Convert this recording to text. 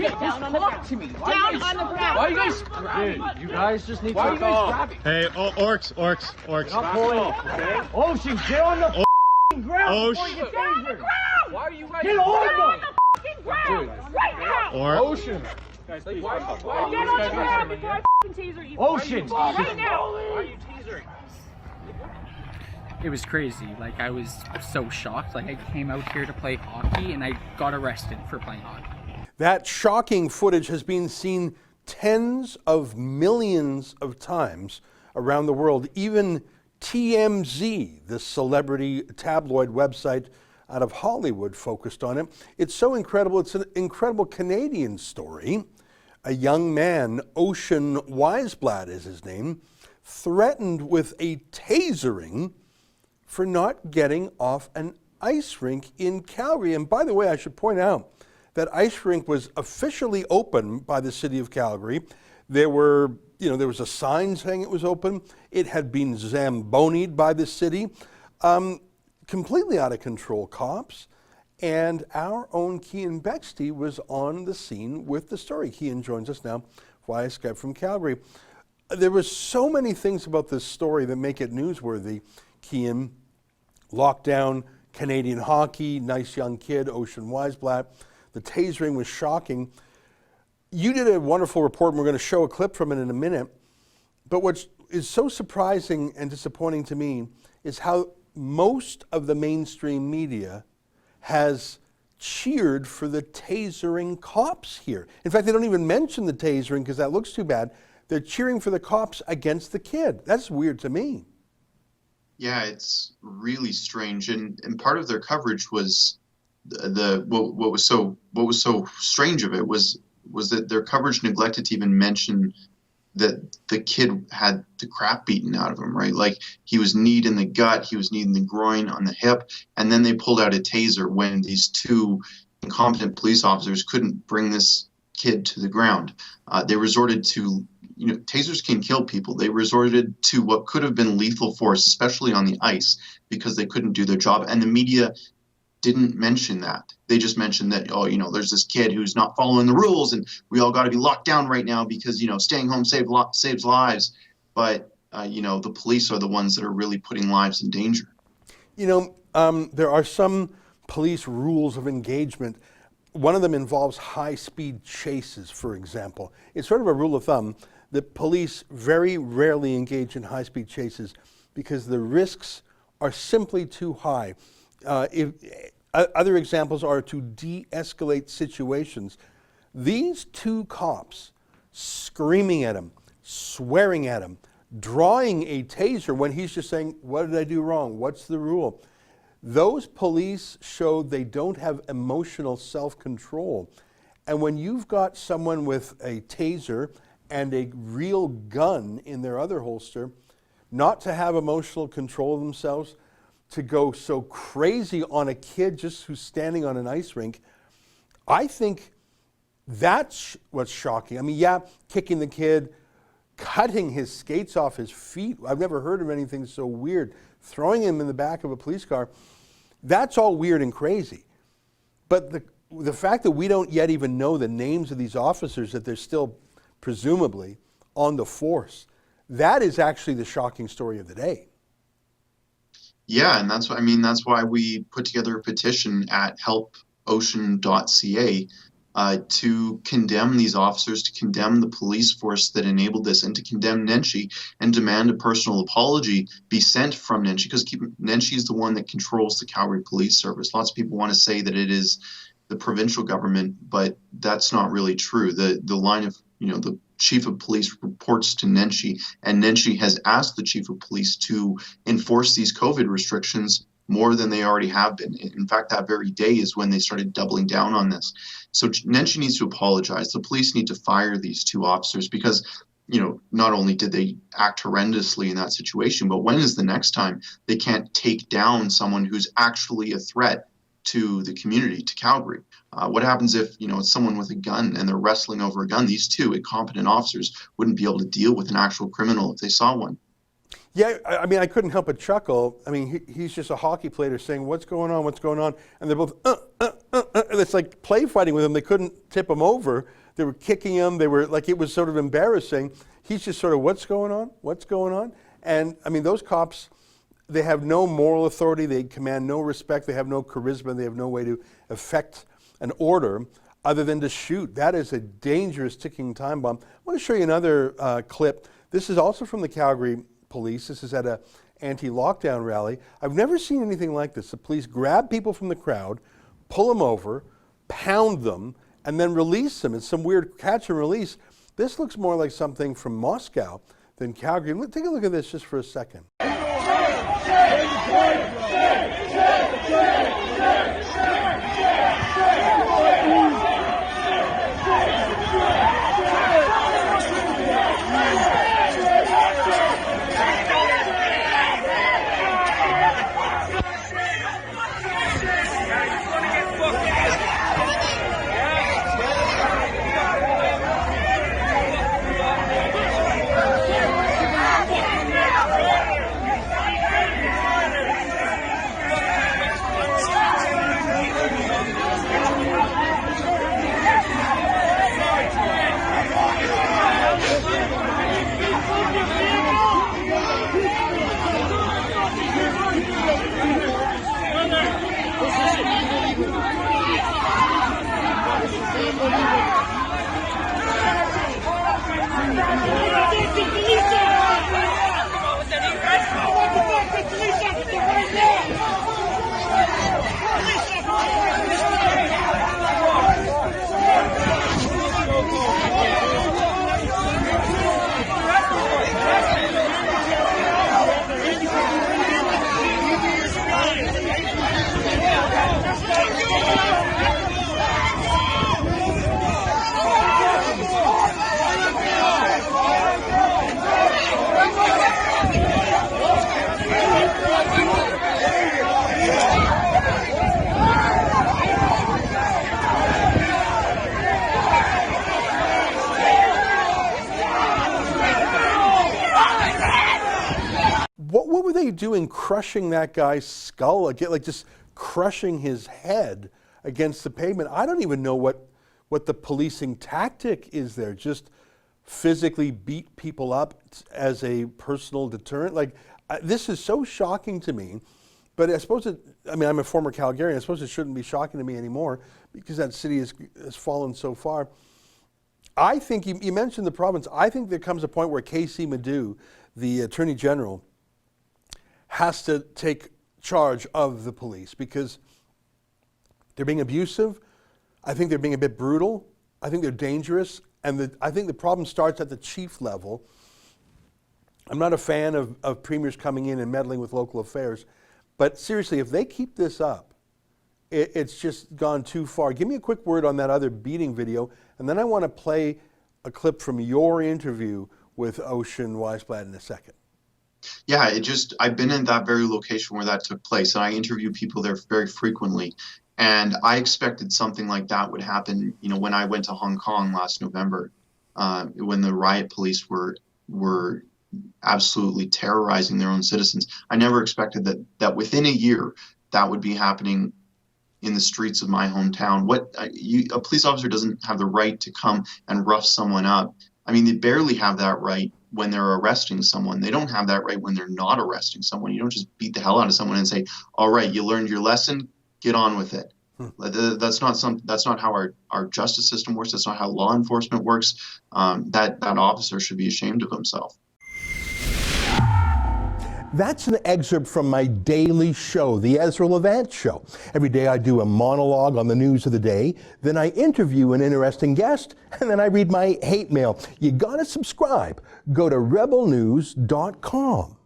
get down on the ground. To me. Down on the ground. Why are you guys grabbing? Dude, you guys just need to Why are you guys off. grabbing? Hey, orcs. Not pulling. Okay? Ocean, get on the ground before you get tasered. Why are you guys Get on the Fucking ground right now. Ocean. Guys, please. Why Get on the ground before I taser you. Ocean. Right now. Why are you tasering? It was crazy. Like, I was so shocked. Like, I came out here to play hockey and I got arrested for playing hockey. That shocking footage has been seen tens of millions of times around the world. Even TMZ, the celebrity tabloid website out of Hollywood, focused on it. It's so incredible. It's an incredible Canadian story. A young man, Ocean Wiesblatt is his name, threatened with a tasering for not getting off an ice rink in Calgary. And by the way, I should point out that ice rink was officially open by the city of Calgary. There was a sign saying it was open. It had been zambonied by the city. Completely out of control cops. And our own Keean Bexte was on the scene with the story. Keean joins us now via Skype from Calgary. There were so many things about this story that make it newsworthy. Keean, lockdown, Canadian hockey, nice young kid, Ocean Wiesblatt. The tasering was shocking. You did a wonderful report, and we're going to show a clip from it in a minute. But what is so surprising and disappointing to me is how most of the mainstream media has cheered for the tasering cops here. In fact, they don't even mention the tasering because that looks too bad. They're cheering for the cops against the kid. That's weird to me. Yeah, it's really strange, and part of their coverage was what was so strange of it was that their coverage neglected to even mention that the kid had the crap beaten out of him, right? Like, he was kneed in the gut, he was kneed in the groin, on the hip, and then they pulled out a taser when these two incompetent police officers couldn't bring this kid to the ground. They resorted to, tasers can kill people. They resorted to what could have been lethal force, especially on the ice, because they couldn't do their job. And the media didn't mention that. They just mentioned that, there's this kid who's not following the rules and we all got to be locked down right now because, staying home saves lives. But, the police are the ones that are really putting lives in danger. There are some police rules of engagement. One of them involves high-speed chases, for example. It's sort of a rule of thumb that police very rarely engage in high-speed chases because the risks are simply too high. Other examples are to de-escalate situations. These two cops screaming at him, swearing at him, drawing a taser when he's just saying, what did I do wrong? What's the rule? Those police showed they don't have emotional self-control. And when you've got someone with a taser and a real gun in their other holster, not to have emotional control of themselves, to go so crazy on a kid just who's standing on an ice rink, I think that's what's shocking. I mean, yeah, kicking the kid, cutting his skates off his feet. I've never heard of anything so weird. Throwing him in the back of a police car, that's all weird and crazy. But the fact that we don't yet even know the names of these officers, that they're still presumably on the force, that is actually the shocking story of the day. Yeah, and that's why we put together a petition at helpocean.ca to condemn these officers, to condemn the police force that enabled this, and to condemn Nenshi and demand a personal apology be sent from Nenshi, because Nenshi is the one that controls the Calgary Police Service. Lots of people want to say that it is the provincial government, but that's not really true. The line of, the chief of police reports to Nenshi, and Nenshi has asked the chief of police to enforce these COVID restrictions more than they already have been. In fact, that very day is when they started doubling down on this. So Nenshi needs to apologize. The police need to fire these two officers because, not only did they act horrendously in that situation, but when is the next time they can't take down someone who's actually a threat to the community, to Calgary? What happens if, it's someone with a gun and they're wrestling over a gun? These two incompetent officers wouldn't be able to deal with an actual criminal if they saw one. Yeah, I couldn't help but chuckle. He's just a hockey player saying, what's going on, what's going on? And they're both, it's like play fighting with him. They couldn't tip him over. They were kicking him. They were like, it was sort of embarrassing. He's just sort of, what's going on? What's going on? And I mean, those cops, they have no moral authority. They command no respect. They have no charisma. They have no way to effect an order other than to shoot. That is a dangerous ticking time bomb. I want to show you another clip. This is also from the Calgary police. This is at a anti-lockdown rally. I've never seen anything like this. The police grab people from the crowd, pull them over, pound them, and then release them. It's some weird catch and release. This looks more like something from Moscow than Calgary. Take a look at this just for a second. What were they doing, crushing that guy's skull, like just crushing his head against the pavement? I don't even know what the policing tactic is there. Just physically beat people up as a personal deterrent? Like, this is so shocking to me. But I suppose I'm a former Calgarian. I suppose it shouldn't be shocking to me anymore because that city has fallen so far. I think, you mentioned the province, I think there comes a point where KC Madu, the Attorney General, has to take charge of the police because they're being abusive. I think they're being a bit brutal. I think they're dangerous. And I think the problem starts at the chief level. I'm not a fan of premiers coming in and meddling with local affairs. But seriously, if they keep this up, it's just gone too far. Give me a quick word on that other beating video, and then I want to play a clip from your interview with Ocean Wiesblatt in a second. Yeah, I've been in that very location where that took place, and I interview people there very frequently. And I expected something like that would happen, when I went to Hong Kong last November, when the riot police were absolutely terrorizing their own citizens. I never expected that within a year that would be happening in the streets of my hometown. A police officer doesn't have the right to come and rough someone up. I mean, they barely have that right when they're arresting someone. They don't have that right when they're not arresting someone. You don't just beat the hell out of someone and say, all right, you learned your lesson, get on with it. That's not how our justice system works. That's not how law enforcement works. That officer should be ashamed of himself. That's an excerpt from my daily show, the Ezra Levant Show. Every day I do a monologue on the news of the day, then I interview an interesting guest, and then I read my hate mail. You gotta subscribe. Go to rebelnews.com.